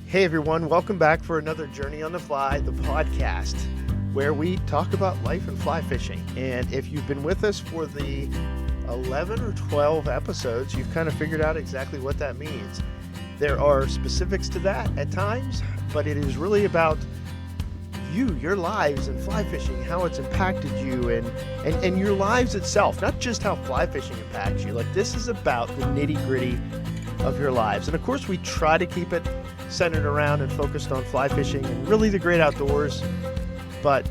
Hey everyone, welcome back for another Journey on the Fly, the podcast, where we talk about life and fly fishing. And if you've been with us for the 11 or 12 episodes, you've kind of figured out exactly what that means. There are specifics to that at times, but it is really about you, your lives and fly fishing, how it's impacted you and your lives itself, not just how fly fishing impacts you. Like, this is about the nitty-gritty of your lives. And of course, we try to keep it centered around and focused on fly fishing and really the great outdoors, but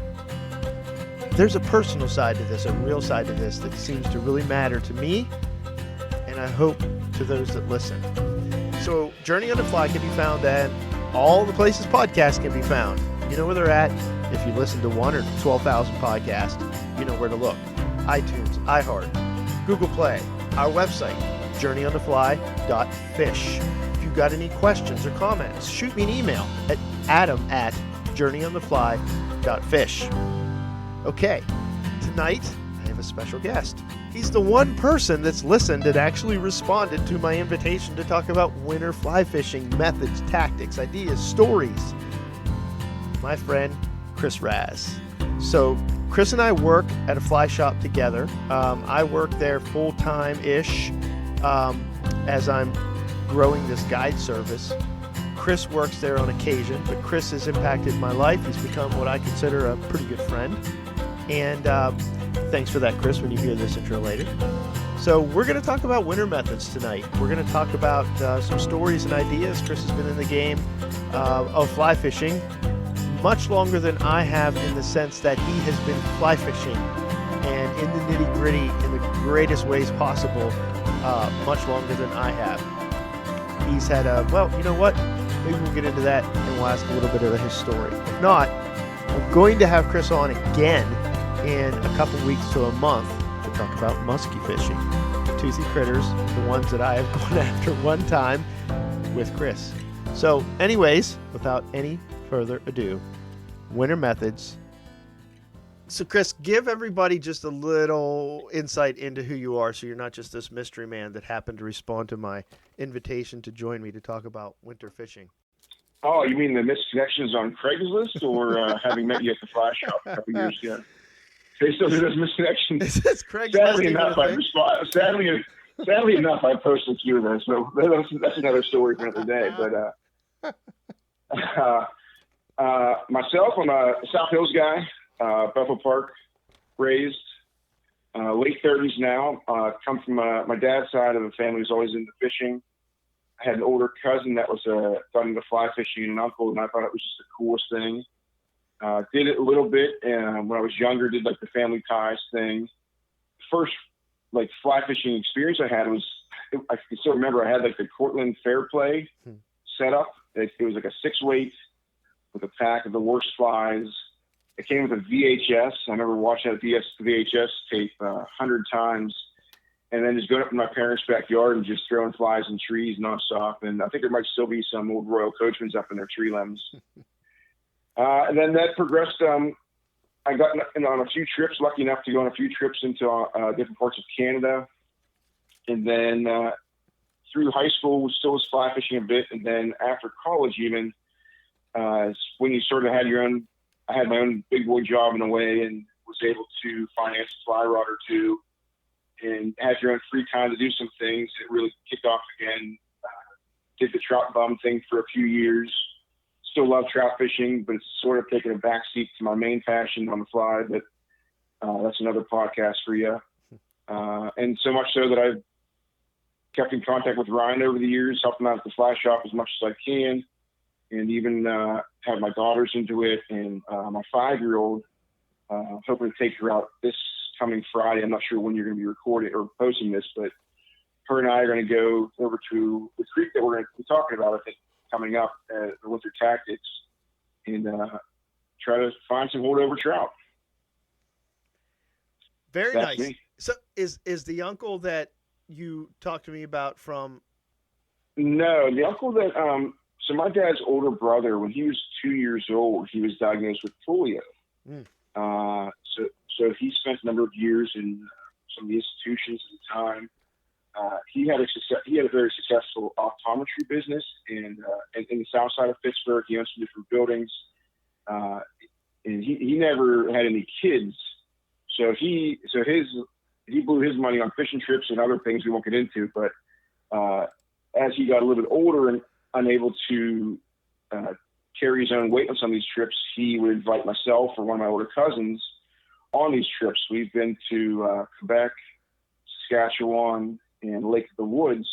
there's a personal side to this, a real side to this that seems to really matter to me, and I hope to those that listen. So Journey on the Fly can be found at all the places podcasts can be found. You know where they're at. If you listen to 1 or 12,000 podcasts, you know where to look. iTunes, iHeart, Google Play, our website, journeyonthefly.fish. If you've got any questions or comments, shoot me an email at adam@journeyonthefly.fish. Okay, tonight I have a special guest. He's the one person that's listened and actually responded to my invitation to talk about winter fly fishing methods, tactics, ideas, stories. My friend, Chris Raz. So Chris and I work at a fly shop together. I work there full-time-ish as I'm growing this guide service. Chris works there on occasion, but Chris has impacted my life. He's become what I consider a pretty good friend. And thanks for that, Chris, when you hear this intro later. So we're going to talk about winter methods tonight. We're going to talk about some stories and ideas. Chris has been in the game of fly fishing much longer than I have, in the sense that he has been fly fishing and in the nitty-gritty in the greatest ways possible much longer than I have. He's had well, you know what? Maybe we'll get into that and we'll ask a little bit of his story. If not, I'm going to have Chris on again in a couple weeks to a month to talk about musky fishing. Toothy critters, the ones that I have gone after one time with Chris. So anyways, without any further ado, winter methods. So Chris, give everybody just a little insight into who you are, so you're not just this mystery man that happened to respond to my invitation to join me to talk about winter fishing. Oh, you mean the missed connections on Craigslist, or having met you at the fly shop a couple years ago? They still do those missed connections. Is Craigslist sadly enough, I posted a few of those, so that's another story for another day. But myself, I'm a South Hills guy, Buffalo Park raised, late 30s now. Come from my dad's side of the family was always into fishing. I had an older cousin that was got into fly fishing, and an uncle, and I thought it was just the coolest thing. Did it a little bit, and when I was younger, did like the family ties thing. First, like, fly fishing experience I had was, I can still remember, I had like the Cortland Fairplay set up. It was like a 6-weight with a pack of the worst flies. It came with a VHS. I remember watching that VHS tape 100 times, and then just going up in my parents' backyard and just throwing flies in trees nonstop. And I think there might still be some old Royal Coachmans up in their tree limbs. And then that progressed. I got on a few trips, lucky enough to go on a few trips into different parts of Canada. And then through high school, still was fly fishing a bit. And then after college, even, when you sort of had your own, I had my own big boy job in a way, and was able to finance a fly rod or two and had your own free time to do some things. It really kicked off again. Did the trout bum thing for a few years. Still love trout fishing, but it's sort of taken a backseat to my main passion on the fly. But that's another podcast for you. And so much so that I've kept in contact with Ryan over the years, helped him out at the fly shop as much as I can, and even have my daughters into it. And my 5-year-old, hoping to take her out this coming Friday. I'm not sure when you're going to be recording or posting this, but her and I are going to go over to the creek that we're going to be talking about, I think, coming up at the winter tactics, and try to find some holdover trout. Very That's nice. Me. So is the uncle that you talked to me about from? No, the uncle that, so my dad's older brother, when he was 2 years old, he was diagnosed with polio. So he spent a number of years in some of the institutions at the time. he had a very successful optometry business in the south side of Pittsburgh. He owned some different buildings, and he never had any kids, so he blew his money on fishing trips and other things we won't get into. But as he got a little bit older and unable to carry his own weight on some of these trips, he would invite myself or one of my older cousins on these trips. We've been to Quebec, Saskatchewan, and Lake of the Woods,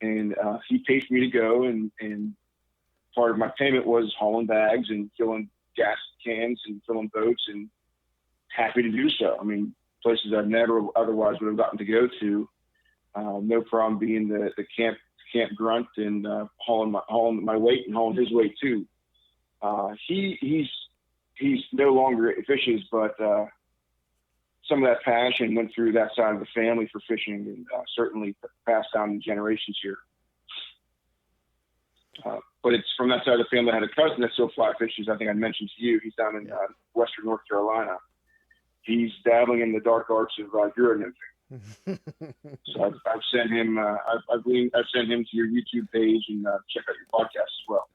and he paid for me to go, and part of my payment was hauling bags and filling gas cans and filling boats, and happy to do so. I mean, places I've never otherwise would have gotten to go to. No problem being the camp grunt and hauling my weight and hauling his weight too. He's no longer fishes, but some of that passion went through that side of the family for fishing, and certainly passed down in generations here. But it's from that side of the family. I had a cousin that still fly fishes. I think I mentioned to you. He's down in western North Carolina. He's dabbling in the dark arts of Euro nymphing. So I've sent him. I've sent him to your YouTube page and check out your podcast as well.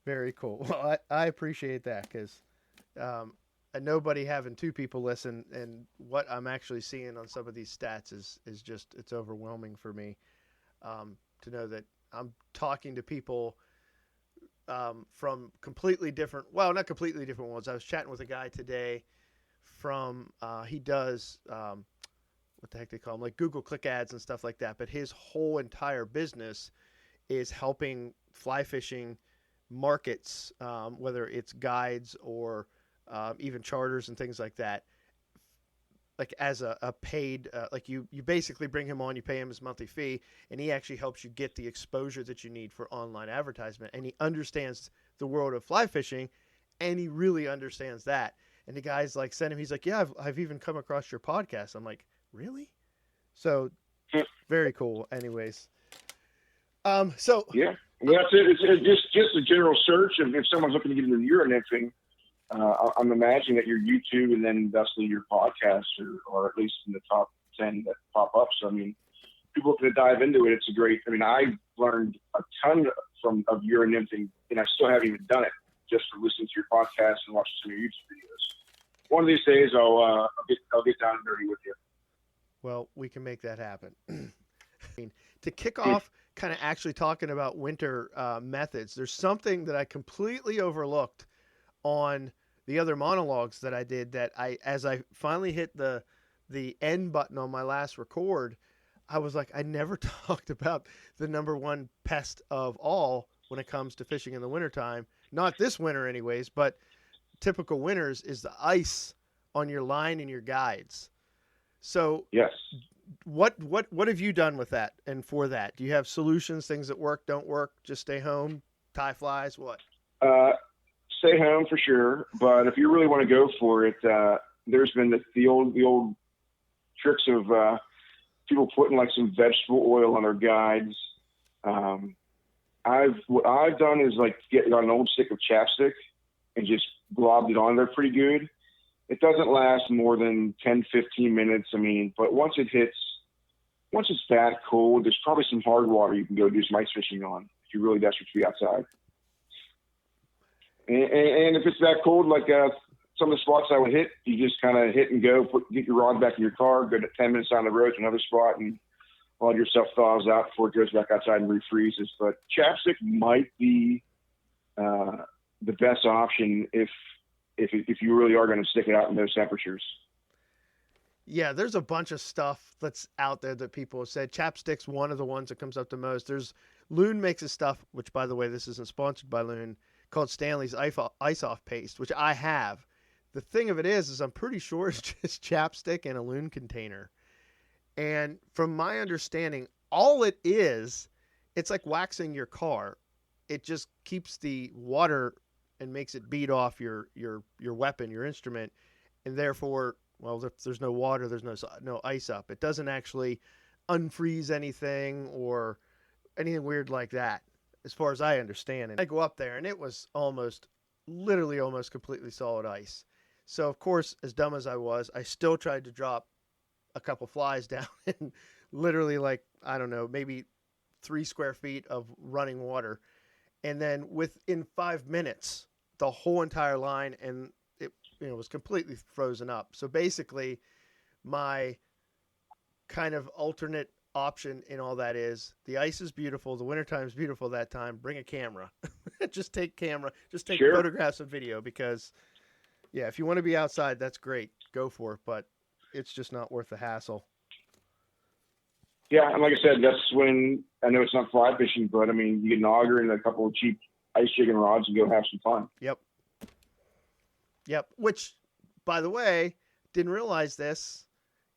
Very cool. Well, I appreciate that, because nobody having two people listen, and what I'm actually seeing on some of these stats is just, it's overwhelming for me to know that I'm talking to people from completely different, well, not completely different ones. I was chatting with a guy today from, he does, what the heck they call them, like Google click ads and stuff like that. But his whole entire business is helping fly fishing markets, whether it's guides or even charters and things like that, like as a paid, like you basically bring him on, you pay him his monthly fee, and he actually helps you get the exposure that you need for online advertisement. And he understands the world of fly fishing, and he really understands that. And the guy's like, send him, he's like, yeah, I've even come across your podcast. I'm like, really? So very cool. Anyways. So yeah, well, that's it. It's just a general search of if someone's looking to get into Euro nymphing. I'm imagining that your YouTube and then thusly your podcast are at least in the top 10 that pop up. So, I mean, people looking to dive into it, it's a great, I mean, I've learned a ton of Euro nymphing, and I still haven't even done it just from listening to your podcast and watching some of your YouTube videos. One of these days I'll get down and dirty with you. Well, we can make that happen. I mean, to kick off kind of actually talking about winter methods, there's something that I completely overlooked on the other monologues that I did, that as I finally hit the end button on my last record, I was like, I never talked about the number one pest of all when it comes to fishing in the wintertime. Not this winter anyways, but typical winters, is the ice on your line and your guides. So yes, what have you done with that and for that? Do you have solutions, things that work, don't work, just stay home, tie flies, what? Stay home for sure, but if you really want to go for it, there's been the old tricks of people putting like some vegetable oil on their guides. What I've done is like get an old stick of chapstick and just globbed it on there pretty good. It doesn't last more than 10, 15 minutes. I mean, but once it's that cold, there's probably some hard water you can go do some ice fishing on if you're really desperate to be outside. And if it's that cold, like some of the spots I would hit, you just kind of hit and go, get your rod back in your car, go to 10 minutes down the road to another spot, and all your stuff thaws out before it goes back outside and refreezes. But chapstick might be the best option if you really are going to stick it out in those temperatures. Yeah, there's a bunch of stuff that's out there that people have said. Chapstick's one of the ones that comes up the most. There's Loon makes a stuff, which by the way, this isn't sponsored by Loon, called Stanley's Ice Off Paste, which I have. The thing of it is I'm pretty sure it's just chapstick in a Loon container. And from my understanding, all it is, it's like waxing your car. It just keeps the water and makes it beat off your weapon, your instrument, and therefore, well, if there's no water, there's no ice up. It doesn't actually unfreeze anything or anything weird like that, as far as I understand. And I go up there, and it was literally almost completely solid ice. So, of course, as dumb as I was, I still tried to drop a couple flies down in literally like, I don't know, maybe 3 square feet of running water. And then within 5 minutes, the whole entire line and it was completely frozen up. So basically, my kind of alternate option in all that is the ice is beautiful, the wintertime is beautiful that time. Bring a camera, just take Sure. photographs and video because yeah, if you want to be outside, that's great, go for it. But it's just not worth the hassle. Yeah, and like I said, that's when I know it's not fly fishing, but I mean, you get an auger and a couple of cheap ice jigging rods and go have some fun. Yep. Yep. Which, by the way, didn't realize this.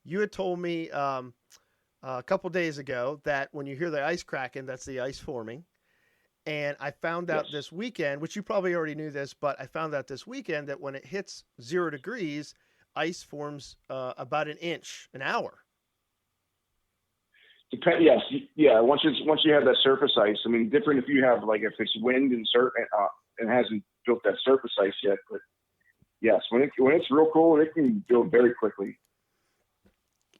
You had told me a couple days ago that when you hear the ice cracking, that's the ice forming. And I found out Yes. this weekend, which you probably already knew this, but I found out this weekend that when it hits 0 degrees, ice forms about an inch an hour. Yes, yeah. Once you have that surface ice, I mean, different if you have like if it's wind and hasn't built that surface ice yet. But yes, when it's real cold, it can build very quickly.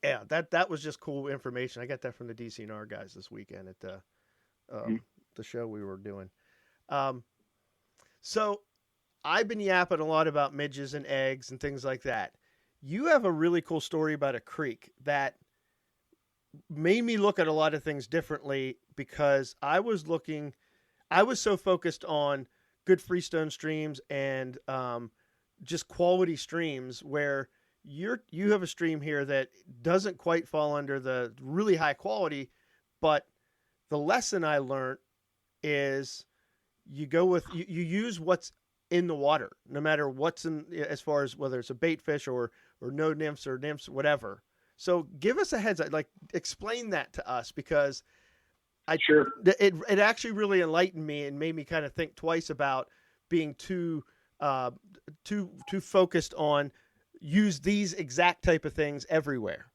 Yeah, that was just cool information. I got that from the DCNR guys this weekend at Mm-hmm. the show we were doing. Um, so I've been yapping a lot about midges and eggs and things like that. You have a really cool story about a creek that made me look at a lot of things differently because I was so focused on good freestone streams and just quality streams where you have a stream here that doesn't quite fall under the really high quality, but the lesson I learned is you use what's in the water, no matter what's in as far as whether it's a bait fish or no nymphs or nymphs, whatever. So give us a heads up, like explain that to us because Sure. it actually really enlightened me and made me kind of think twice about being too focused on use these exact type of things everywhere.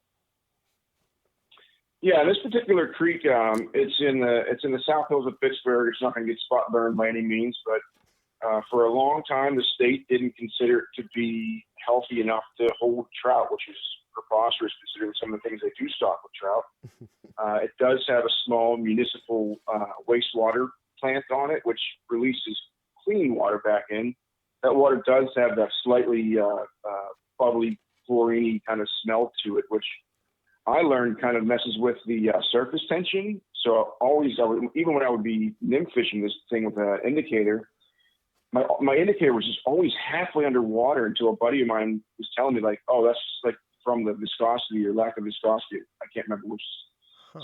Yeah, this particular creek, it's in the South Hills of Pittsburgh. It's not going to get spot burned by any means, but for a long time, the state didn't consider it to be healthy enough to hold trout, which is preposterous considering some of the things they do stock with trout. It does have a small municipal wastewater plant on it, which releases clean water back in. That water does have that slightly bubbly, chlorine kind of smell to it, which I learned kind of messes with the surface tension. So even when I would be nymph fishing this thing with an indicator, my indicator was just always halfway underwater until a buddy of mine was telling me like, oh, that's like from the viscosity or lack of viscosity. I can't remember which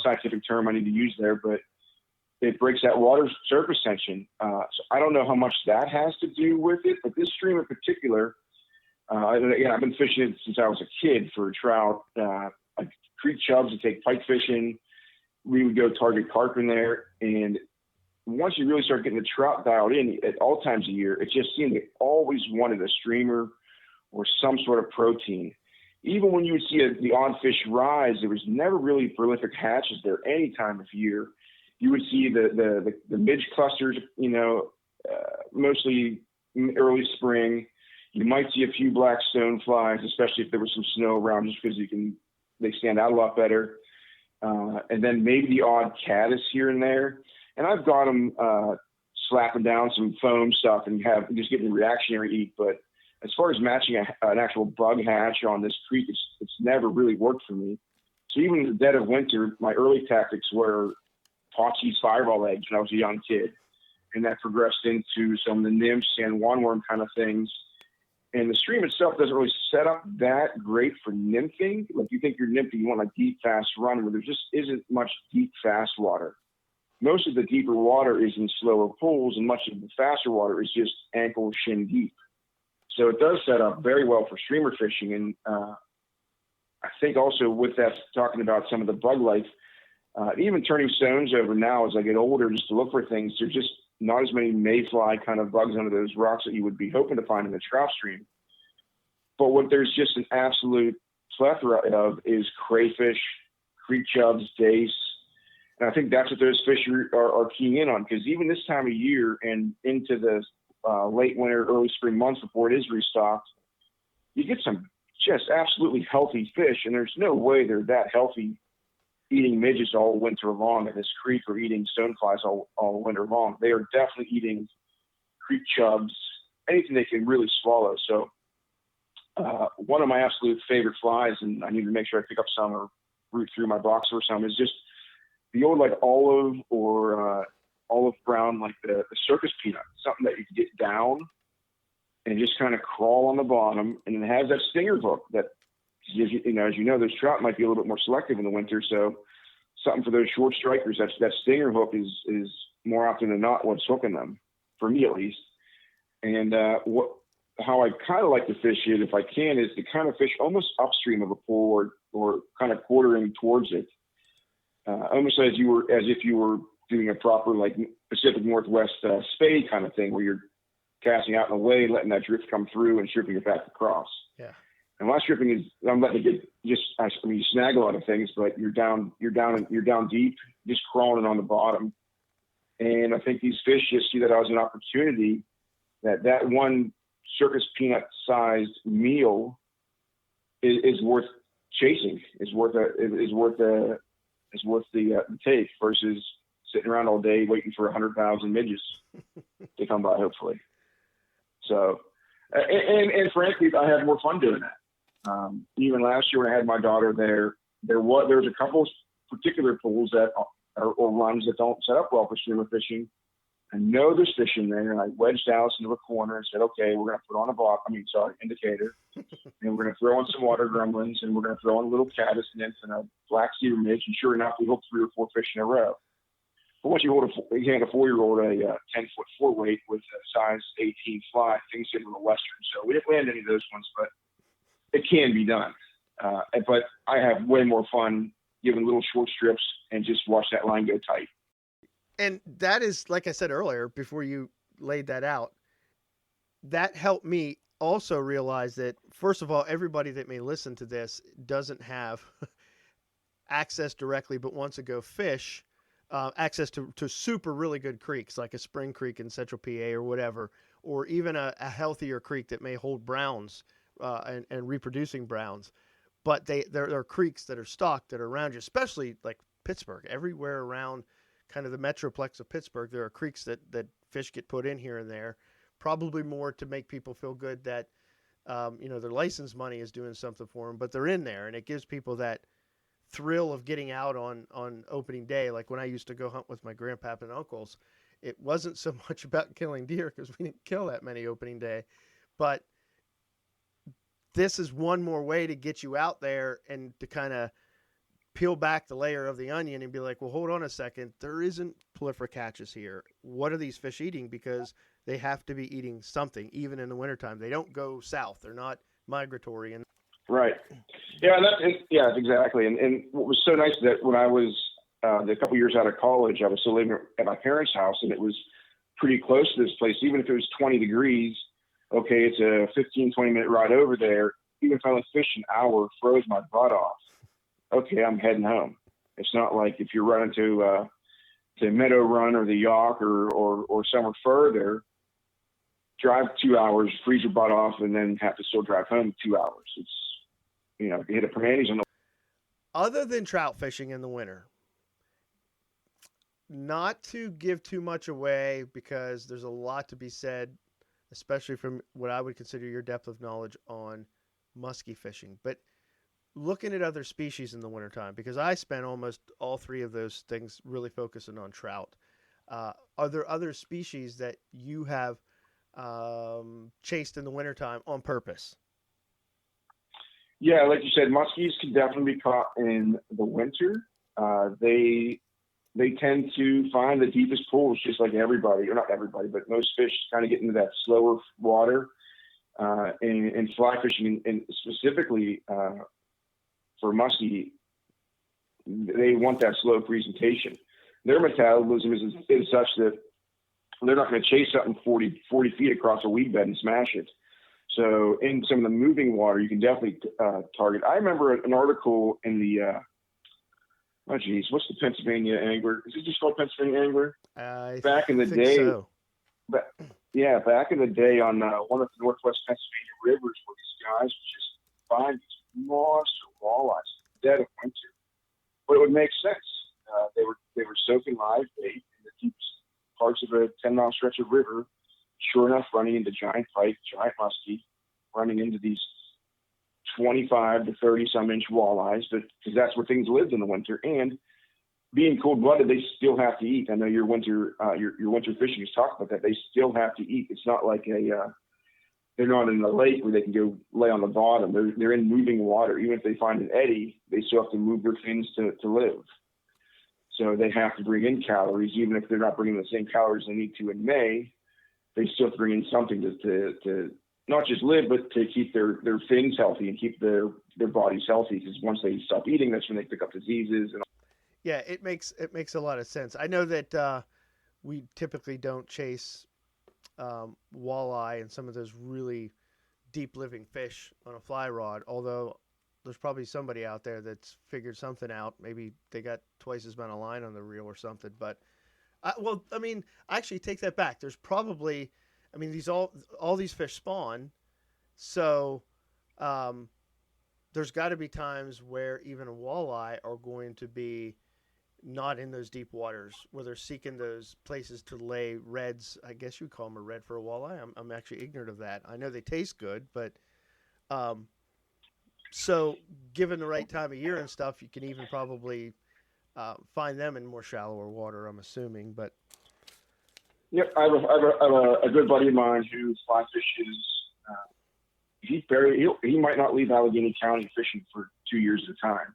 scientific term I need to use there, but it breaks that water surface tension. So I don't know how much that has to do with it, but this stream in particular, again, I've been fishing it since I was a kid for trout. Like creek chubs to take pike fishing. We would go target carp in there, and once you really start getting the trout dialed in at all times of year, it just seemed they always wanted a streamer or some sort of protein. Even when you would see the odd fish rise, there was never really prolific hatches there any time of year. You would see the midge clusters, mostly early spring. You might see a few black stoneflies, especially if there was some snow around, just because they stand out a lot better. And then maybe the odd caddis here and there. And I've got them slapping down some foam stuff and just getting reactionary eat. But as far as matching an actual bug hatch on this creek, it's never really worked for me. So even in the dead of winter, my early tactics were Potsy's fireball eggs when I was a young kid. And that progressed into some of the nymphs and wandworm kind of things. And the stream itself doesn't really set up that great for nymphing. Like you think you're nymphing, you want a deep, fast run where there just isn't much deep, fast water. Most of the deeper water is in slower pools, and much of the faster water is just ankle, shin deep. So it does set up very well for streamer fishing. And I think also with that, talking about some of the bug life, even turning stones over now as I get older just to look for things, there's just not as many mayfly kind of bugs under those rocks that you would be hoping to find in the trout stream. But what there's just an absolute plethora of is crayfish, creek chubs, dace. And I think that's what those fish are keying in on, because even this time of year and into the late winter, early spring months before it is restocked, you get some just absolutely healthy fish, and there's no way they're that healthy eating midges all winter long in this creek or eating stoneflies all winter long. They are definitely eating creek chubs, anything they can really swallow. So one of my absolute favorite flies, and I need to make sure I pick up some or root through my box or some, is just the old like olive or olive brown, like the circus peanut, something that you can get down and just kind of crawl on the bottom, and it has that stinger hook that, as you know, those trout might be a little bit more selective in the winter. So something for those short strikers, that stinger hook is more often than not what's hooking them, for me at least. And how I kind of like to fish it, if I can, is to kind of fish almost upstream of a pool or kind of quartering towards it, almost as if you were doing a proper like Pacific Northwest spade kind of thing, where you're casting out and away, letting that drift come through and stripping it back across. Yeah. And my stripping is, I'm letting it get you snag a lot of things, but you're down deep, just crawling on the bottom. And I think these fish just see that as an opportunity, that one circus peanut sized meal is worth chasing, is worth the take, versus sitting around all day waiting for 100,000 midges to come by, hopefully. So, and frankly, I had more fun doing that. Even last year when I had my daughter there was a couple of particular pools or runs that don't set up well for streamer fishing. I know there's fish in there, and I wedged Alice into a corner and said, okay, we're going to put on indicator, and we're going to throw in some water gremlins, and we're going to throw in a little caddis nymph and a black cedar midge, and sure enough, we hooked 3 or 4 fish in a row. But once you hand a 4-year-old a 10-foot 4-weight with a size 18 fly, things get a little western. So we didn't land any of those ones, but it can be done. But I have way more fun giving little short strips and just watch that line go tight. And that is, like I said earlier, before you laid that out, that helped me also realize that, first of all, everybody that may listen to this doesn't have access directly, but wants to go fish, access to super really good creeks, like a spring creek in central PA or whatever, or even a healthier creek that may hold browns and reproducing browns. But there are creeks that are stocked that are around you, especially like Pittsburgh, everywhere around kind of the metroplex of Pittsburgh. There are creeks that fish get put in here and there, probably more to make people feel good that, their license money is doing something for them, but they're in there, and it gives people that thrill of getting out on opening day. Like when I used to go hunt with my grandpap and uncles, it wasn't so much about killing deer because we didn't kill that many opening day, but this is one more way to get you out there and to kind of peel back the layer of the onion and be like, well, hold on a second. There isn't prolific catches here. What are these fish eating? Because they have to be eating something, even in the wintertime. They don't go south. They're not migratory. And right. Yeah, exactly. And what was so nice that when I was a couple years out of college, I was still living at my parents' house, and it was pretty close to this place. Even if it was 20 degrees, okay, it's a 15, 20-minute ride over there. Even if I only fished an hour, froze my butt off. Okay, I'm heading home. It's not like if you're running to Meadow Run or the Yauk or somewhere further, drive 2 hours, freeze your butt off, and then have to still drive home 2 hours. It's, you hit a panties on the. Other than trout fishing in the winter, not to give too much away because there's a lot to be said, especially from what I would consider your depth of knowledge on muskie fishing, but looking at other species in the wintertime, because I spent almost all 3 of those things really focusing on trout. Are there other species that you have chased in the wintertime on purpose? Yeah, like you said, muskies can definitely be caught in the winter. They tend to find the deepest pools, just like everybody, or not everybody, but most fish kind of get into that slower water. And fly fishing, and specifically for muskie, they want that slow presentation. Their metabolism is such that they're not going to chase something 40 feet across a weed bed and smash it. So in some of the moving water, you can definitely target. I remember an article in the, what's the Pennsylvania Angler? Is it just called Pennsylvania Angler? Back in the day. So. Back in the day on one of the Northwest Pennsylvania rivers, where these guys would just find these monster walleyes dead of winter. but it would make sense. They were soaking live bait, and it keeps parts of a 10-mile stretch of river, sure enough, running into giant pike, giant muskie, running into these 25 to 30 some inch walleyes, because that's where things lived in the winter. And being cold blooded, they still have to eat. I know your winter fishing has talked about that. They still have to eat. It's not like they're not in the lake where they can go lay on the bottom. They're in moving water. Even if they find an eddy, they still have to move their fins to live. So they have to bring in calories, even if they're not bringing the same calories they need to in May. They still have to bring in something to not just live, but to keep their fins healthy and keep their bodies healthy. Because once they stop eating, that's when they pick up diseases. And Yeah, it makes a lot of sense. I know that we typically don't chase walleye and some of those really deep living fish on a fly rod, although there's probably somebody out there that's figured something out. Maybe they got twice as amount of line on the reel or something. But I actually take that back. There's probably, these all these fish spawn, so there's got to be times where even a walleye are going to be not in those deep waters where they're seeking those places to lay reds. I guess you call them a red for a walleye. I'm actually ignorant of that. I know they taste good, but so given the right time of year and stuff, you can even probably find them in more shallower water, I'm assuming. But yep, I have a good buddy of mine who fly fishes. He might not leave Allegheny County fishing for 2 years at a time.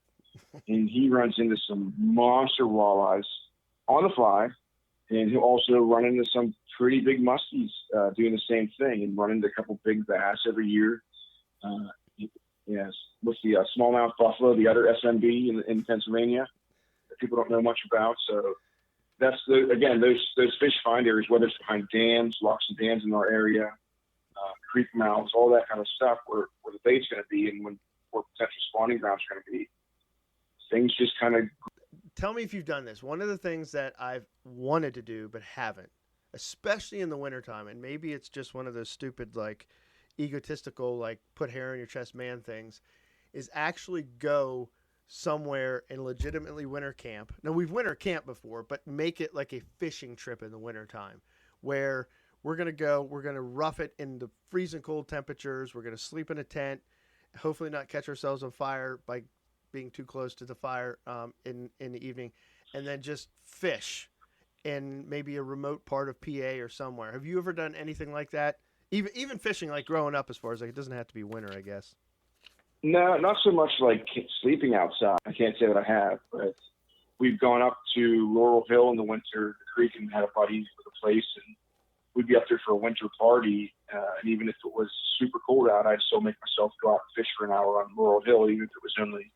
And he runs into some monster walleyes on the fly, and he'll also run into some pretty big muskies doing the same thing, and run into a couple big bass every year. Yes, with the smallmouth buffalo, the other SMB in Pennsylvania that people don't know much about. So that's those fish find areas, whether it's behind dams, locks and dams in our area, creek mouths, all that kind of stuff, where the bait's going to be, and where potential spawning grounds are going to be. Things just kind of. Tell me if you've done this. One of the things that I've wanted to do but haven't, especially in the wintertime, and maybe it's just one of those stupid, like, egotistical, like, put hair on your chest man things, is actually go somewhere and legitimately winter camp. Now, we've winter camped before, but make it like a fishing trip in the wintertime where we're going to rough it in the freezing cold temperatures. We're going to sleep in a tent, hopefully not catch ourselves on fire by being too close to the fire in the evening, and then just fish in maybe a remote part of PA or somewhere. Have you ever done anything like that? Even fishing, like growing up, as far as like, it doesn't have to be winter, I guess. No, not so much like sleeping outside. I can't say that I have, but we've gone up to Laurel Hill in the winter, the creek, and had a buddy with a place, and we'd be up there for a winter party. And even if it was super cold out, I'd still make myself go out and fish for an hour on Laurel Hill, even if it was only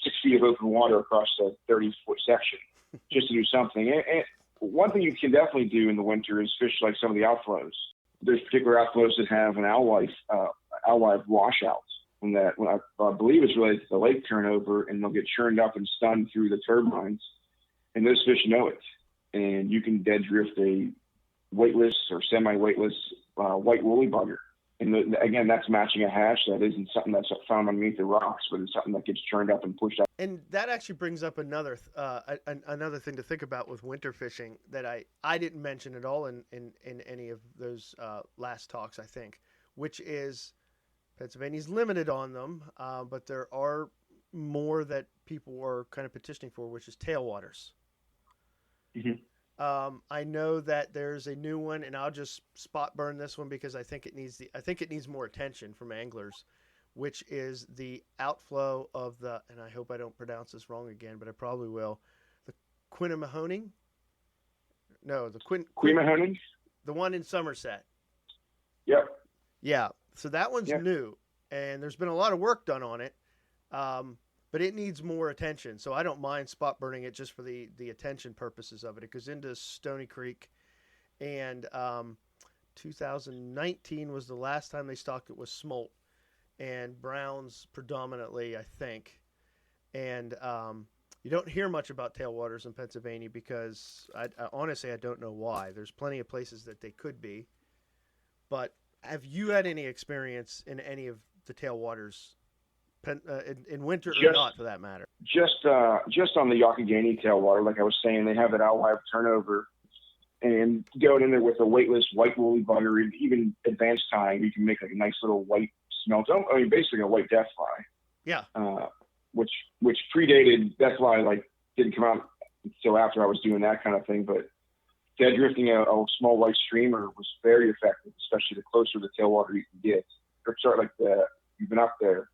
6 feet of open water across a 30-foot section, just to do something. And one thing you can definitely do in the winter is fish like some of the outflows. There's particular outflows that have an alewife washout. I believe it's related to the lake turnover, and they'll get churned up and stunned through the turbines, and those fish know it. And you can dead drift a weightless or semi-weightless white woolly bugger. And again, that's matching a hash that isn't something that's found underneath the rocks, but it's something that gets churned up and pushed out. And that actually brings up another thing to think about with winter fishing that I didn't mention at all in any of those last talks, I think, which is Pennsylvania's limited on them, but there are more that people are kind of petitioning for, which is tailwaters. Mm-hmm. I know that there's a new one, and I'll just spot burn this one because I think it needs more attention from anglers, which is the outflow of the, and I hope I don't pronounce this wrong again, but I probably will, the Quinamahoning? No, the Quinamahoning? The one in Somerset. Yep. Yeah, so that one's new, and there's been a lot of work done on it, but it needs more attention. So I don't mind spot burning it just for the attention purposes of it. It goes into Stony Creek, and 2019 was the last time they stocked it with smolt and browns predominantly, I think. And you don't hear much about tailwaters in Pennsylvania because I honestly, I don't know why. There's plenty of places that they could be. But have you had any experience in any of the tailwaters in winter or not, for that matter? just on the Youghiogheny tailwater, like I was saying, they have that outlier turnover, and going in there with a weightless white woolly butter, and even advanced tying, you can make like a nice little white smelt. I mean, basically a white death fly. Yeah. Which predated death fly, like didn't come out until after I was doing that kind of thing. But dead drifting a small white streamer was very effective, especially the closer the tailwater you can get, or sort of like you've been up there.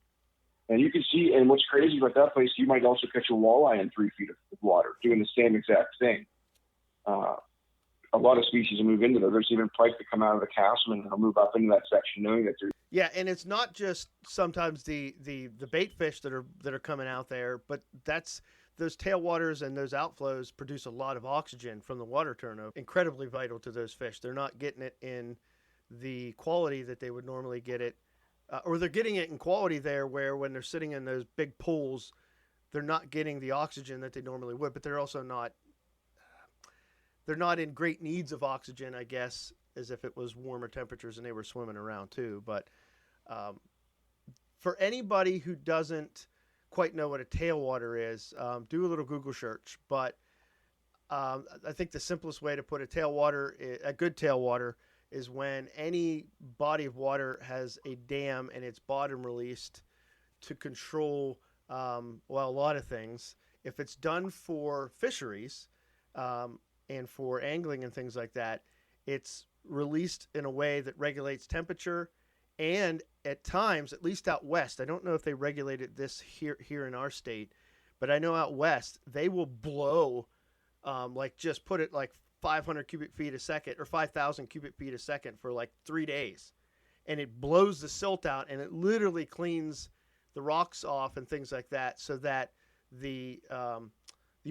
And you can see, and what's crazy about that place, you might also catch a walleye in 3 feet of water doing the same exact thing. A lot of species will move into there. There's even pike that come out of the castle and they'll move up into that section knowing that they're... Yeah, and it's not just sometimes the bait fish that are coming out there, but that's those tailwaters and those outflows produce a lot of oxygen from the water turnover. Incredibly vital to those fish. They're not getting it in the quality that they would normally get it. Or they're getting it in quality there where when they're sitting in those big pools, they're not getting the oxygen that they normally would, but they're also not in great needs of oxygen, I guess, as if it was warmer temperatures and they were swimming around too. But for anybody who doesn't quite know what a tailwater is, do a little Google search. But I think the simplest way to put a good tailwater, is when any body of water has a dam and it's bottom released to control, a lot of things. If it's done for fisheries and for angling and things like that, it's released in a way that regulates temperature. And at times, at least out west, I don't know if they regulated this here in our state, but I know out west, they will blow, just put it like 500 cubic feet a second or 5,000 cubic feet a second for like 3 days. And it blows the silt out and it literally cleans the rocks off and things like that, so that the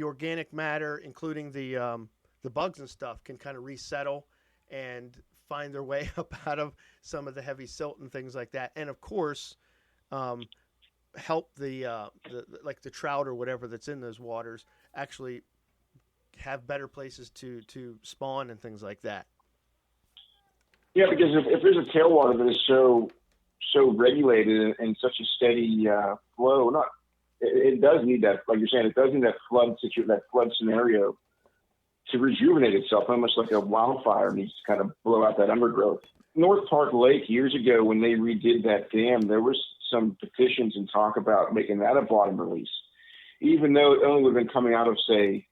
organic matter, including the bugs and stuff, can kind of resettle and find their way up out of some of the heavy silt and things like that. And of course, help the trout or whatever that's in those waters actually have better places to spawn and things like that. Yeah, because if there's a tailwater that is so regulated and such a steady flow, it does need that, like you're saying, it does need that flood scenario to rejuvenate itself, almost like a wildfire needs to kind of blow out that undergrowth. North Park Lake, years ago, when they redid that dam, there was some petitions and talk about making that a bottom release, even though it only would have been coming out of, say,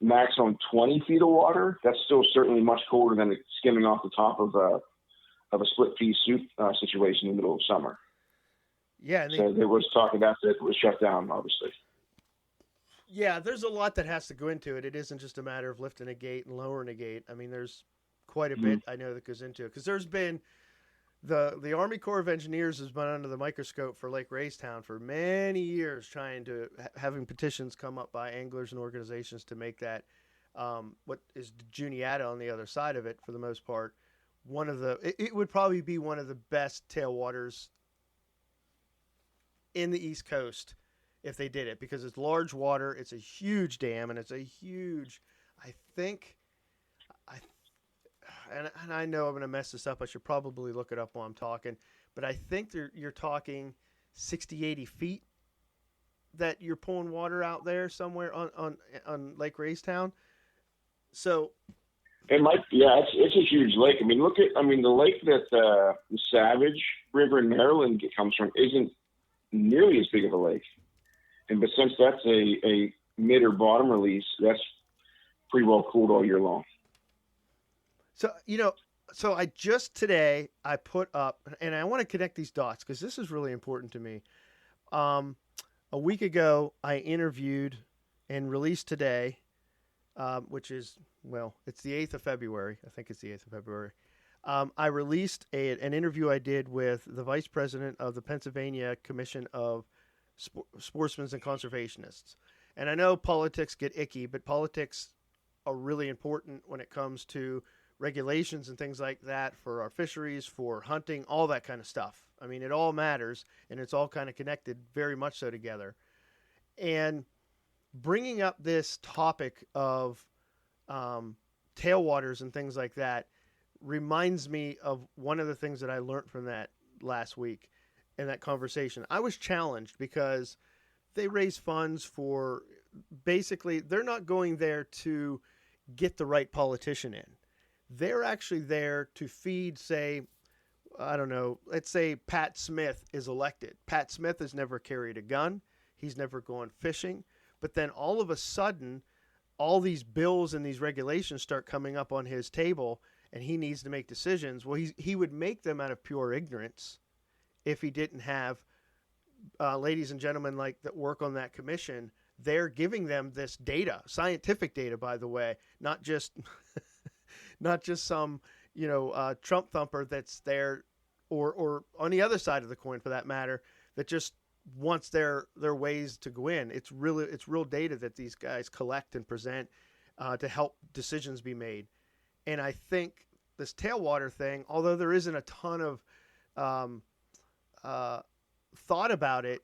maximum 20 feet of water. That's still certainly much colder than skimming off the top of a split pea soup situation in the middle of summer. Yeah. So there was talk about that. It was shut down, obviously. Yeah, there's a lot that has to go into it. It isn't just a matter of lifting a gate and lowering a gate. I mean, there's quite a bit I know that goes into it, because there's been the Army Corps of Engineers has been under the microscope for Lake Raystown for many years, trying to having petitions come up by anglers and organizations to make that what is Juniata on the other side of it, for the most part, it would probably be one of the best tailwaters in the East Coast if they did it, because it's large water, it's a huge dam, and it's a huge, and I know I'm going to mess this up. I should probably look it up while I'm talking, but I think you're talking 60, 80 feet that you're pulling water out there somewhere on Lake Raystown. So it might, yeah, it's a huge lake. I mean, the lake that the Savage River in Maryland comes from isn't nearly as big of a lake. But since that's a mid or bottom release, that's pretty well cooled all year long. So I just today I put up, and I want to connect these dots because this is really important to me. A week ago, I interviewed and released today, which is, it's the 8th of February. I think it's the 8th of February. I released an interview I did with the vice president of the Pennsylvania Commission of Sportsmen and Conservationists. And I know politics get icky, but politics are really important when it comes to regulations and things like that for our fisheries, for hunting, all that kind of stuff. I mean, it all matters, and it's all kind of connected very much so together. And bringing up this topic of tailwaters and things like that reminds me of one of the things that I learned from that last week in that conversation. I was challenged because they raise funds for, basically, they're not going there to get the right politician in. They're actually there to feed, say, I don't know, let's say Pat Smith is elected. Pat Smith has never carried a gun. He's never gone fishing. But then all of a sudden, all these bills and these regulations start coming up on his table, and he needs to make decisions. Well, he would make them out of pure ignorance if he didn't have ladies and gentlemen like that work on that commission. They're giving them this data, scientific data, by the way, not just not just some Trump thumper that's there, or on the other side of the coin for that matter, that just wants their ways to go in. It's real data that these guys collect and present to help decisions be made. And I think this tailwater thing, although there isn't a ton of thought about it,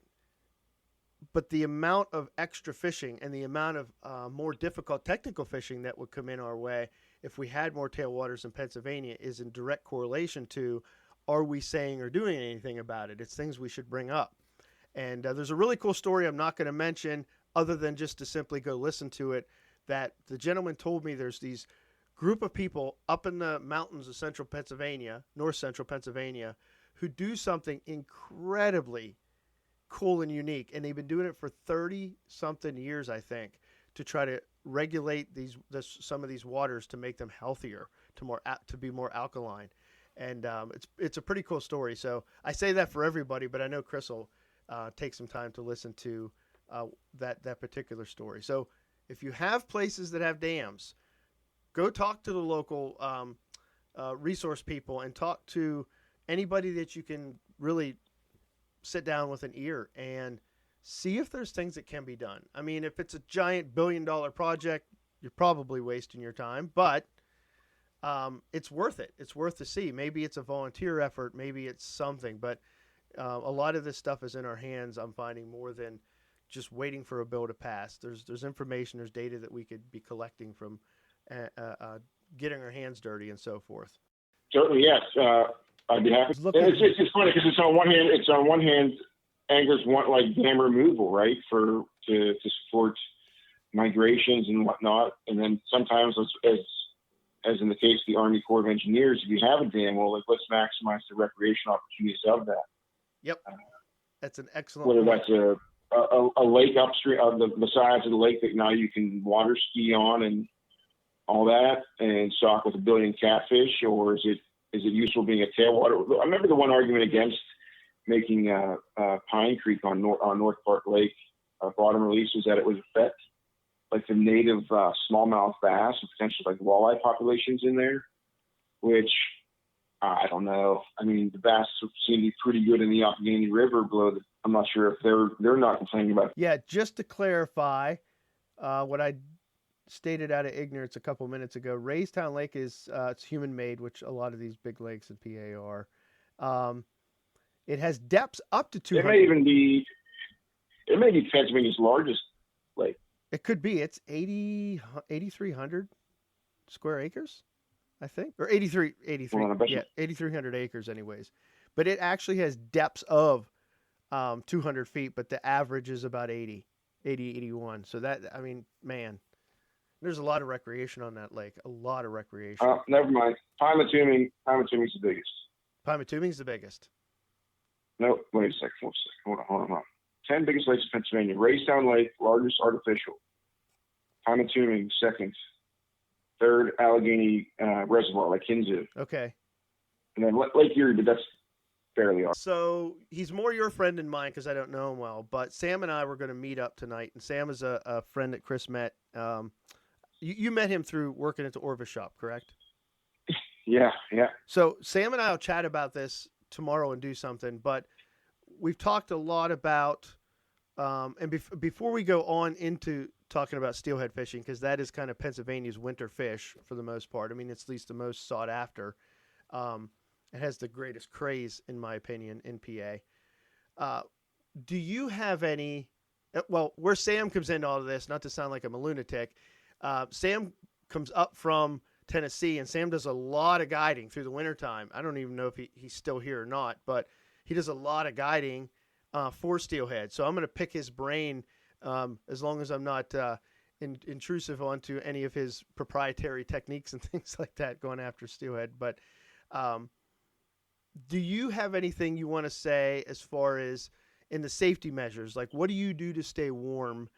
but the amount of extra fishing and the amount of more difficult technical fishing that would come in our way if we had more tailwaters in Pennsylvania is in direct correlation to, are we saying or doing anything about it? It's things we should bring up. And there's a really cool story I'm not going to mention other than just to simply go listen to it, that the gentleman told me there's these group of people up in the mountains of central Pennsylvania, north central Pennsylvania, who do something incredibly cool and unique. And they've been doing it for 30-something years, I think, to try to regulate some of these waters to make them healthier, to be more alkaline. And it's a pretty cool story. So I say that for everybody, but I know Chris will take some time to listen to that particular story. So if you have places that have dams, go talk to the local resource people and talk to anybody that you can really sit down with an ear and see if there's things that can be done. I mean, if it's a giant billion-dollar project, you're probably wasting your time, but it's worth it. It's worth to see. Maybe it's a volunteer effort. Maybe it's something, but a lot of this stuff is in our hands, I'm finding, more than just waiting for a bill to pass. There's information, there's data that we could be collecting from getting our hands dirty and so forth. Certainly, yes. I'd be happy. It's funny because it's on one hand, anglers want like dam removal, right, to support migrations and whatnot, and then sometimes as in the case of the Army Corps of Engineers, if you have a dam, well, let's maximize the recreational opportunities of that. Yep, that's an excellent whether point. That's a lake upstream of the sides of the lake that now you can water ski on and all that, and stock with a billion catfish, or is it useful being a tailwater? I remember the one argument against making Pine Creek on North Park Lake bottom release was that it would affect like the native smallmouth bass and potentially like walleye populations in there, which I don't know. I mean, the bass seem to be pretty good in the Allegheny River below. I'm not sure if they're not complaining about it. Yeah, just to clarify what I stated out of ignorance a couple minutes ago, Raystown Lake is it's human-made, which a lot of these big lakes in PA are. It has depths up to 200. It may be Pennsylvania's largest lake. It could be. It's 8,300 square acres, I think, or 83. Yeah, 8,300 acres, anyways. But it actually has depths of 200 feet, but the average is about 80, 81. So that, I mean, man, there's a lot of recreation on that lake. A lot of recreation. Never mind. Pymatuming's the biggest. Pymatuming's the biggest. No, wait a second. Hold on. 10 biggest lakes in Pennsylvania. Raystown Lake, largest artificial. Pymatuming, second. Third, Allegheny Reservoir, like Kinzu. Okay. And then Lake Erie, but that's fairly odd. So he's more your friend than mine because I don't know him well. But Sam and I were going to meet up tonight, and Sam is a friend that Chris met. You met him through working at the Orvis shop, correct? Yeah. So Sam and I will chat about this tomorrow and do something, but we've talked a lot about, and before we go on into talking about steelhead fishing, because that is kind of Pennsylvania's winter fish for the most part. I mean, it's at least the most sought after. It has the greatest craze, in my opinion, in PA. Do you have any, well, where Sam comes into all of this, not to sound like I'm a lunatic, Sam comes up from Tennessee, and Sam does a lot of guiding through the wintertime. I don't even know if he's still here or not, but he does a lot of guiding for steelhead. So I'm going to pick his brain as long as I'm not intrusive onto any of his proprietary techniques and things like that going after steelhead. But um, do you have anything you want to say as far as in the safety measures? Like, what do you do to stay warm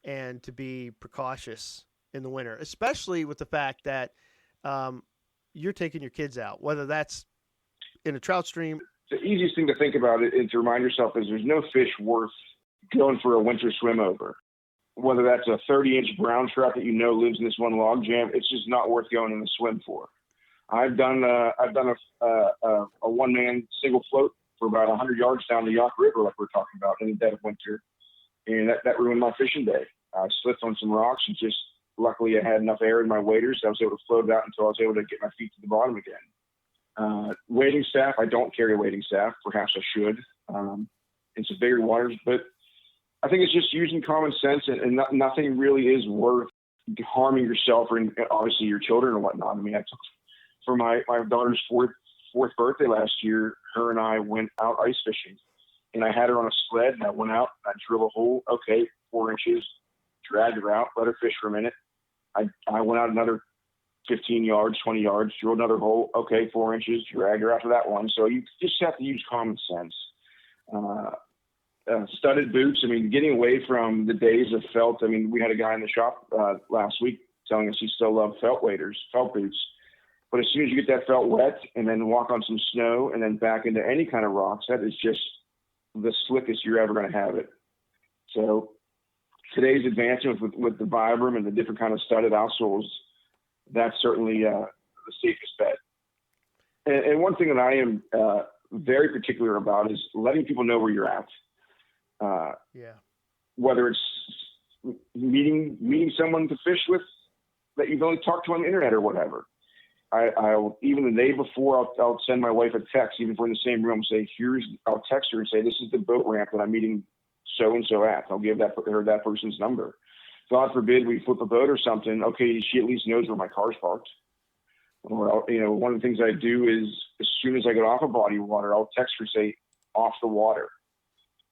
and to be precautious in the winter, especially with the fact that um, you're taking your kids out, whether that's in a trout stream? The easiest thing to think about it and to remind yourself is there's no fish worth going for a winter swim over. Whether that's a 30-inch brown trout that lives in this one log jam, it's just not worth going in the swim for. I've done a one-man single float for about 100 yards down the Yacht River, like we're talking about, in the dead of winter, and that ruined my fishing day. I slipped on some rocks, and just luckily I had enough air in my waders that I was able to float it out until I was able to get my feet to the bottom again. Wading staff, I don't carry a wading staff. Perhaps I should in some bigger waters, but I think it's just using common sense, and nothing really is worth harming yourself or obviously your children or whatnot. I mean, for my daughter's fourth birthday last year, her and I went out ice fishing, and I had her on a sled, and I went out, I drilled a hole, 4 inches, dragged her out, let her fish for a minute. I went out another 15 yards, 20 yards, drilled another hole, 4 inches, dragged her out to that one. So you just have to use common sense. Studded boots, I mean, getting away from the days of felt. I mean, we had a guy in the shop last week telling us he still loved felt boots. But as soon as you get that felt wet and then walk on some snow and then back into any kind of rocks, that is just the slickest you're ever going to have it. So today's advancements with the Vibram and the different kind of studded outsoles, that's certainly the safest bet. And one thing that I am very particular about is letting people know where you're at. Whether it's meeting someone to fish with that you've only talked to on the internet or whatever. I'll even the day before I'll send my wife a text, even if we're in the same room, I'll text her and say, this is the boat ramp that I'm meeting so-and-so at. I'll give her that person's number. God forbid we flip a boat or something. Okay, she at least knows where my car's parked. Or, one of the things I do is as soon as I get off a body of water, I'll text her, say, off the water.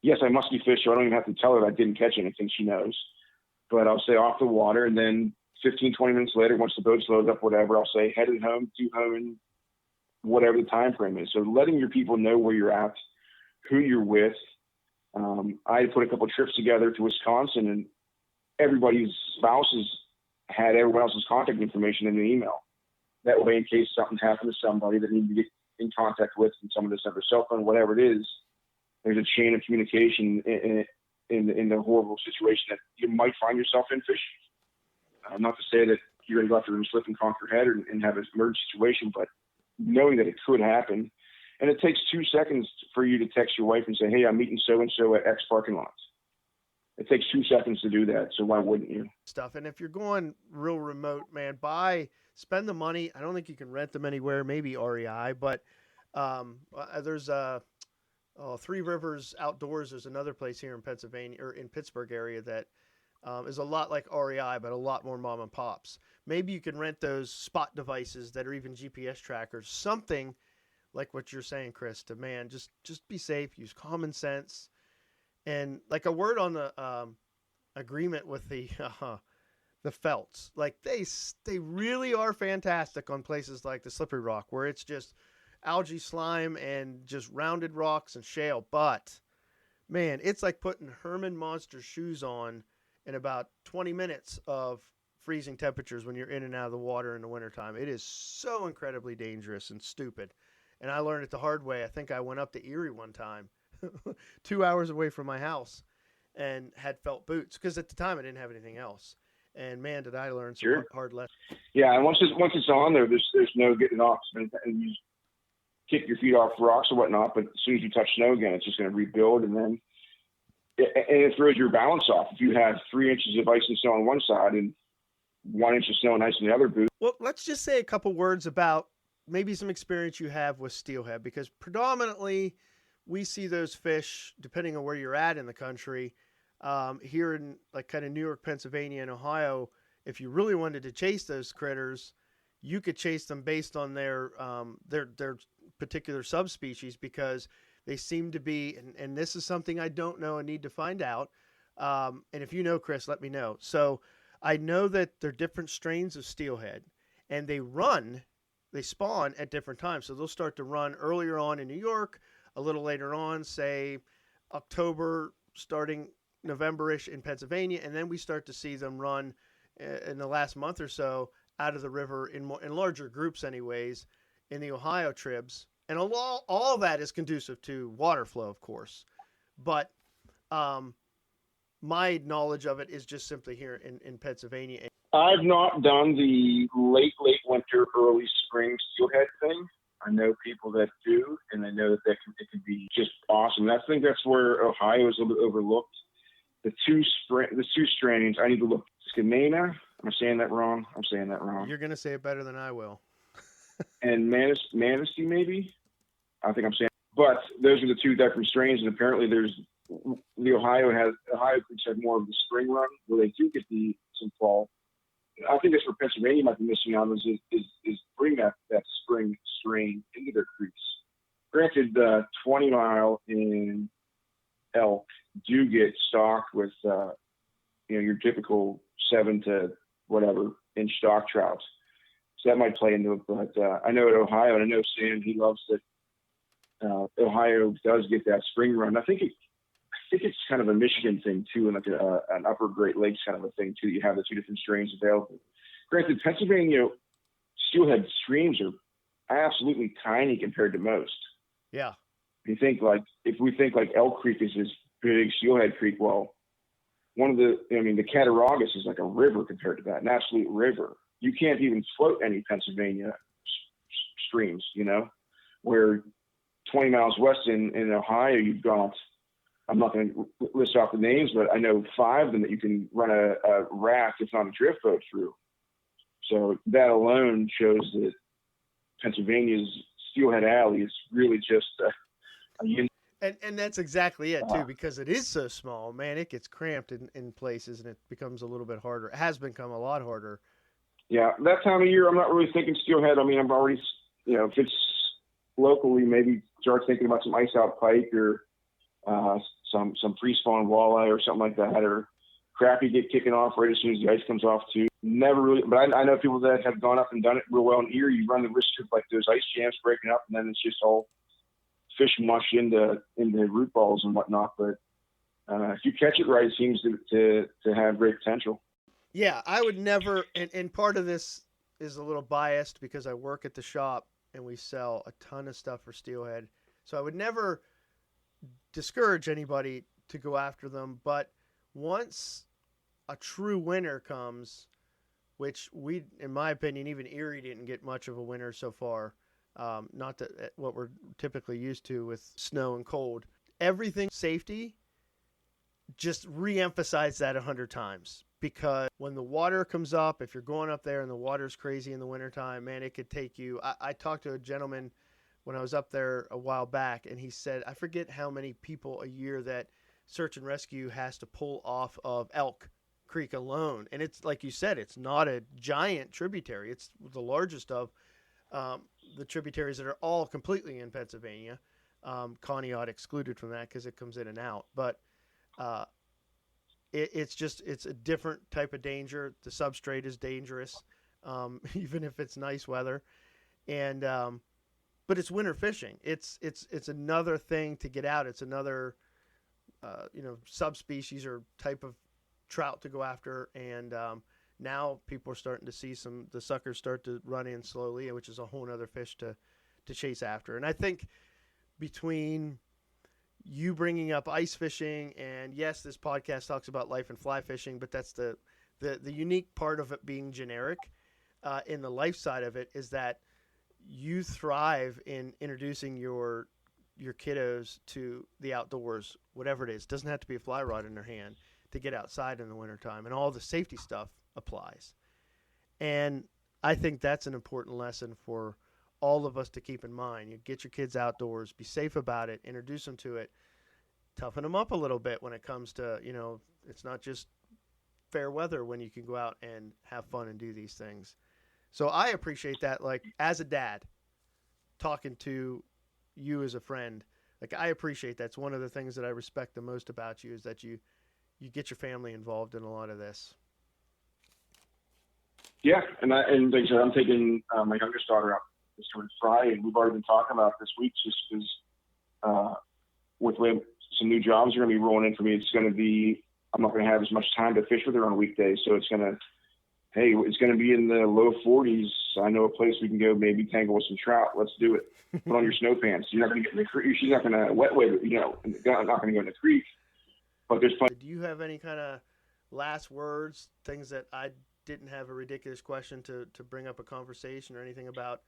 Yes, I must be fish, so I don't even have to tell her that I didn't catch anything. She knows. But I'll say off the water, and then 15, 20 minutes later, once the boat's loaded up, whatever, I'll say headed home, due home in whatever the time frame is. So letting your people know where you're at, who you're with. I put a couple of trips together to Wisconsin, and everybody's spouses had everyone else's contact information in an email. That way, in case something happened to somebody that needed to get in contact with, and someone doesn't have their cell phone, whatever it is, there's a chain of communication in the horrible situation that you might find yourself in fishing. Not to say that you're going to go out there and slip and conquer head and have an emergency situation, but knowing that it could happen. And it takes 2 seconds for you to text your wife and say, hey, I'm meeting so-and-so at X parking lot. It takes 2 seconds to do that, so why wouldn't you? Stuff. And if you're going real remote, man, spend the money. I don't think you can rent them anywhere, maybe REI, but there's Three Rivers Outdoors. There's another place here in Pennsylvania or in Pittsburgh area that is a lot like REI, but a lot more mom and pops. Maybe you can rent those spot devices that are even GPS trackers, something like what you're saying, Chris, to man, just be safe, use common sense. And like a word on the agreement with the felts, like they really are fantastic on places like the Slippery Rock, where it's just algae, slime, and just rounded rocks and shale. But man, it's like putting Herman Monster shoes on in about 20 minutes of freezing temperatures when you're in and out of the water in the wintertime. It is so incredibly dangerous and stupid. And I learned it the hard way. I think I went up to Erie one time, 2 hours away from my house, and had felt boots because at the time I didn't have anything else. And man, did I learn some hard lessons. Yeah, and once it's on there, there's no getting off. And you kick your feet off rocks or whatnot, but as soon as you touch snow again, it's just going to rebuild, and then it throws your balance off. If you have 3 inches of ice and snow on one side and 1 inch of snow and ice on the other boot. Well, let's just say a couple words about maybe some experience you have with steelhead, because predominantly we see those fish, depending on where you're at in the country, here in like kind of New York, Pennsylvania, and Ohio. If you really wanted to chase those critters, you could chase them based on their particular subspecies, because They seem to be, and this is something I don't know and need to find out. And if you know, Chris, let me know. So I know that they're different strains of steelhead, and they spawn at different times. So they'll start to run earlier on in New York, a little later on, say October, starting November-ish in Pennsylvania, and then we start to see them run in the last month or so out of the river in larger groups, anyways, in the Ohio tribs. And all that is conducive to water flow, of course. But my knowledge of it is just simply here in Pennsylvania. I've not done the late winter, early spring steelhead thing. I know people that do, and I know that it can be just awesome. I think that's where Ohio is a little bit overlooked. The two strains, I need to look. Skamana, am I saying that wrong? I'm saying that wrong. You're going to say it better than I will. And Manistee, maybe? I think I'm saying. But those are the two different strains, and apparently the Ohio creeks have more of the spring run where they do get some fall. I think that's where Pennsylvania might be missing out is bring that spring strain into their creeks. Granted, 20 Mile in elk do get stocked with your typical 7 to whatever inch stock trout, so that might play into it. But I know at Ohio, and I know Sam, he loves that Ohio does get that spring run. I think it's kind of a Michigan thing too, and like an upper Great Lakes kind of a thing too. You have the two different strains available. Granted, Pennsylvania steelhead streams are absolutely tiny compared to most. Yeah. If we think like Elk Creek is this big steelhead creek, well, the Cattaraugus is like a river compared to that, an absolute river. You can't even float any Pennsylvania streams, where 20 miles west in Ohio, you've got, I'm not going to list off the names, but I know 5 of them that you can run a raft, if not a drift boat through. So that alone shows that Pennsylvania's Steelhead Alley is really just and that's exactly it too, because it is so small, man. It gets cramped in places, and it becomes a little bit harder. It has become a lot harder. Yeah, that time of year, I'm not really thinking steelhead. I mean, I'm already, if it's locally, maybe start thinking about some ice out pike or some pre-spawn walleye or something like that, or crappie get kicking off right as soon as the ice comes off too. Never really, but I know people that have gone up and done it real well in Erie. You run the risk of like those ice jams breaking up, and then it's just all fish mush into root balls and whatnot. But if you catch it right, it seems to have great potential. Yeah, I would never, and part of this is a little biased because I work at the shop and we sell a ton of stuff for steelhead. So I would never discourage anybody to go after them. But once a true winter comes, which we, in my opinion, even Erie didn't get much of a winter so far, not that what we're typically used to with snow and cold. Everything safety, just re-emphasize that 100 times. Because when the water comes up, if you're going up there and the water's crazy in the wintertime, man, it could take you. I talked to a gentleman when I was up there a while back, and he said, I forget how many people a year that search and rescue has to pull off of Elk Creek alone. And it's like you said, it's not a giant tributary. It's the largest of the tributaries that are all completely in Pennsylvania. Conneaut excluded from that because it comes in and out. But it's a different type of danger. The substrate is dangerous, even if it's nice weather, and but it's winter fishing. It's another thing to get out. It's another subspecies or type of trout to go after, and now people are starting to see the suckers start to run in slowly, which is a whole other fish to chase after. And I think between you bringing up ice fishing, and yes, this podcast talks about life and fly fishing, but that's the unique part of it being generic. In the life side of it is that you thrive in introducing your kiddos to the outdoors, whatever it is. It doesn't have to be a fly rod in their hand to get outside in the wintertime, and all the safety stuff applies. And I think that's an important lesson for all of us to keep in mind. You get your kids outdoors, be safe about it, introduce them to it, toughen them up a little bit when it comes to, it's not just fair weather when you can go out and have fun and do these things. So I appreciate that, like as a dad, talking to you as a friend, Like, I appreciate that's one of the things that I respect the most about you is that you get your family involved in a lot of this. Yeah, and like I said, I'm taking my youngest daughter out this towards Friday, and we've already been talking about this week just because with the way some new jobs are going to be rolling in for me, it's going to be, I'm not going to have as much time to fish with her on weekdays, so it's going to be in the low 40s. I know a place we can go maybe tangle with some trout. Let's do it. Put on your snow pants. You're not going to get in the creek. She's not going to wet wade, not going to go in the creek. But there's plenty. Do you have any kind of last words, things that I didn't have a ridiculous question to bring up a conversation or anything about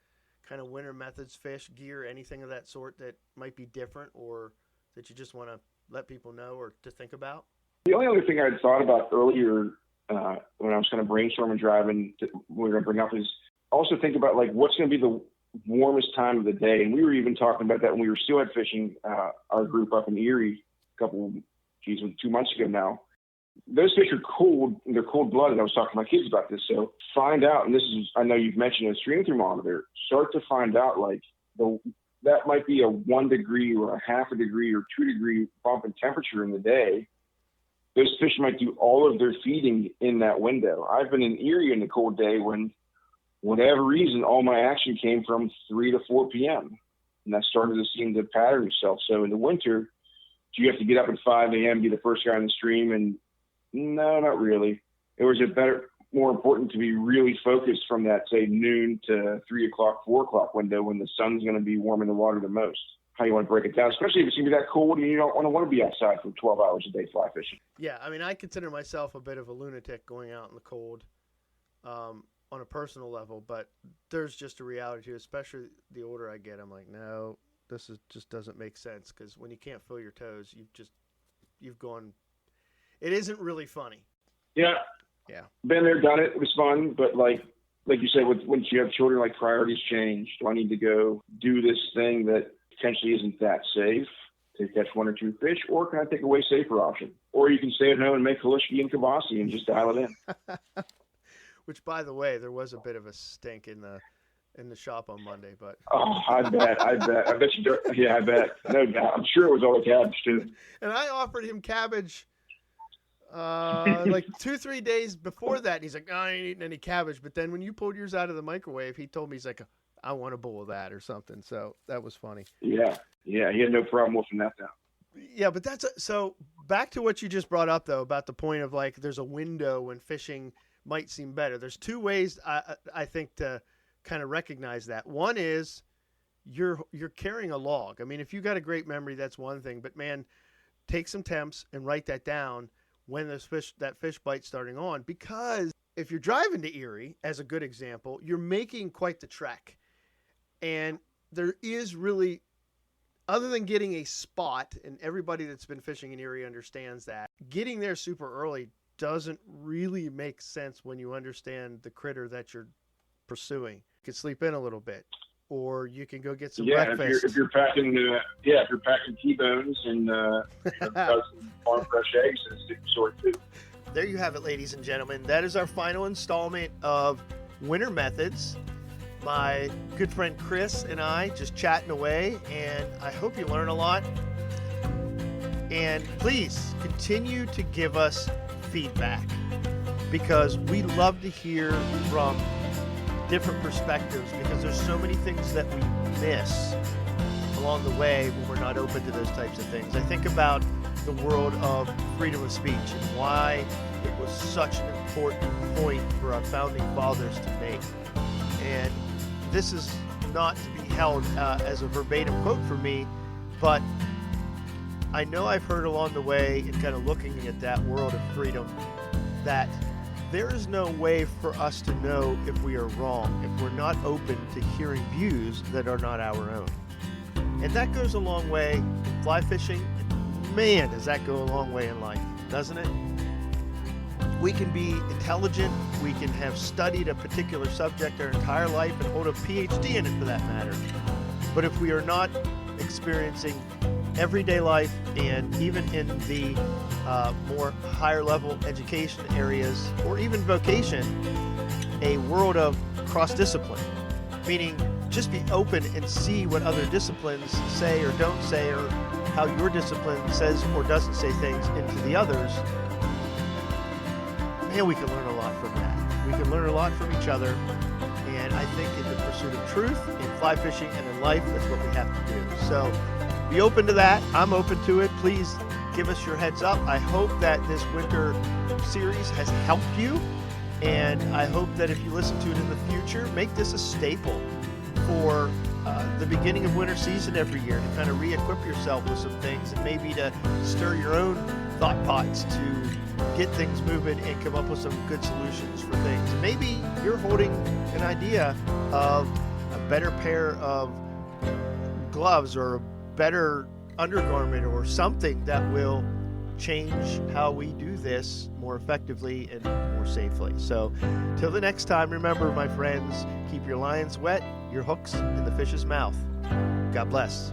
kind of winter methods, fish, gear, anything of that sort that might be different or that you just want to let people know or to think about? The only other thing I had thought about earlier when I was kind of brainstorming driving, we're going to bring up is also think about like what's going to be the warmest time of the day. And we were even talking about that when we were steelhead fishing our group up in Erie 2 months ago now. Those fish are cold, they're cold-blooded. I was talking to my kids about this. So find out, and this is, I know you've mentioned a stream thermometer, start to find out like that might be a 1 degree or a half a degree or 2 degree bump in temperature in the day. Those fish might do all of their feeding in that window. I've been in Erie in the cold day when, whatever reason, all my action came from 3 to 4 p.m. And that started to seem to pattern itself. So in the winter, do you have to get up at 5 a.m., be the first guy in the stream? And no, not really. It was more important to be really focused from that, say, noon to 3 o'clock, 4 o'clock window when the sun's going to be warming the water the most. How you want to break it down, especially if it's going to be that cold and you don't want to be outside for 12 hours a day fly fishing. Yeah, I mean, I consider myself a bit of a lunatic going out in the cold on a personal level, but there's just a reality to it, especially the older I get. I'm like, no, just doesn't make sense because when you can't feel your toes, you've gone. It isn't really funny. Yeah. Yeah. Been there, done it. It was fun, but like you said, once you have children, like priorities change. Do I need to go do this thing that potentially isn't that safe to catch 1 or 2 fish, or can I take a way safer option? Or you can stay at home and make Kalishki and Kabasi and just dial it in. Which, by the way, there was a bit of a stink in the shop on Monday, but I bet you do. Yeah, I bet, no doubt. I'm sure it was all the cabbage too. And I offered him cabbage like 2-3 days before that. And he's like, I ain't eating any cabbage. But then when you pulled yours out of the microwave, he told me, he's like, I want a bowl of that or something. So that was funny. Yeah, he had no problem wolfing that down. Yeah, but so back to what you just brought up though about the point of like there's a window when fishing might seem better. There's 2 ways I think to kind of recognize that. One is you're carrying a log. I mean, if you got a great memory, that's one thing. But man, take some temps and write that down when that fish bite's starting on. Because if you're driving to Erie, as a good example, you're making quite the trek. And there is really, other than getting a spot, and everybody that's been fishing in Erie understands that, getting there super early doesn't really make sense when you understand the critter that you're pursuing. You can sleep in a little bit, or you can go get some breakfast. If you're packing T-bones and some farm fresh eggs, it's a sort too. There you have it, ladies and gentlemen. That is our final installment of Winter Methods. My good friend Chris and I just chatting away, and I hope you learn a lot. And please continue to give us feedback because we love to hear from different perspectives because there's so many things that we miss along the way when we're not open to those types of things. I think about the world of freedom of speech and why it was such an important point for our founding fathers to make. And this is not to be held as a verbatim quote from me, but I know I've heard along the way in kind of looking at that world of freedom that there is no way for us to know if we are wrong if we're not open to hearing views that are not our own. And that goes a long way in fly fishing, and man, does that go a long way in life, doesn't it? We can be intelligent, we can have studied a particular subject our entire life and hold a PhD in it for that matter. But if we are not experiencing everyday life and even in the more higher level education areas or even vocation, a world of cross-discipline, meaning just be open and see what other disciplines say or don't say, or how your discipline says or doesn't say things into the others, man, we can learn a lot from that. We can learn a lot from each other. And I think in the pursuit of truth, in fly fishing and in life, that's what we have to do. So be open to that. I'm open to it. Please give us your heads up. I hope that this winter series has helped you. And I hope that if you listen to it in the future, make this a staple for the beginning of winter season every year, to kind of re-equip yourself with some things, and maybe to stir your own thought pots to get things moving and come up with some good solutions for things. And maybe you're holding an idea of a better pair of gloves or a better undergarment or something that will change how we do this more effectively and more safely. So till the next time, remember, my friends, keep your lines wet, your hooks in the fish's mouth. God bless.